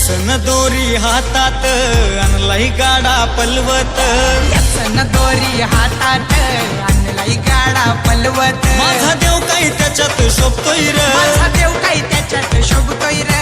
व्यसन दोरी हातात आणलाई गाडा पलवत, व्यसन दोरी हातात आणलाई गाडा पलवत. माझा देव काही त्याच्यात शोभतोय र, माझा देव काही त्याच्यात शोभतोय र.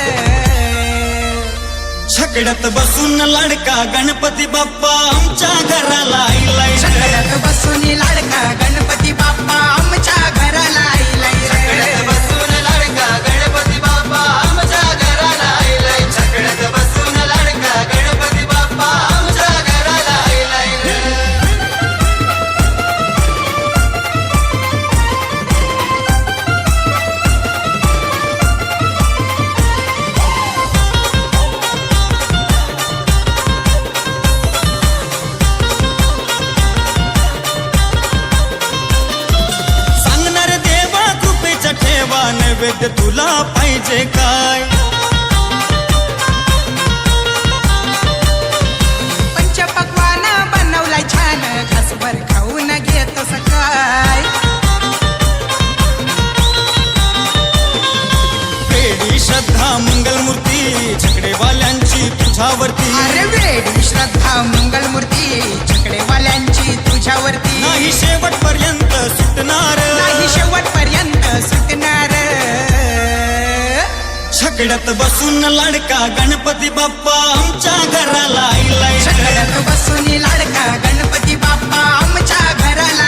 छकड्यात बसून लाडका गणपती बाप्पा आमच्या घराला आईलाय. छकड्यात बसून लाडका गणपती बाप्पा आमच्या घराला आईलाय रे. छकड्यात बसून लाडका गणपती बाप्पा आमच्या घराला आईलाय. छकड्यात बसून लाडका गणपती बाप्पा आमच्या घराला आईलाय रे. सांगणार देवा कृपेचा ठेवा नैवेद्य तुला पाहिजे काय. पंचपक्वान बनवलाय छान घासभर खाऊन घेत सकाळ. वेडी श्रद्धा मंगलमूर्ती छकडेवाल्यांची तुझ्यावरती. अरे वेडी श्रद्धा मंगलमूर्ती छकडेवाल्यांची तुझ्यावरती. नाही शेवटपर्यंत सुटणार, नाही शेवटपर्यंत सुटणार. छकड्यात बसून लाडका गणपती बाप्पा आमच्या घराला आईलाय. छकड्यात बसून लाडका गणपती बाप्पा आमच्या घराला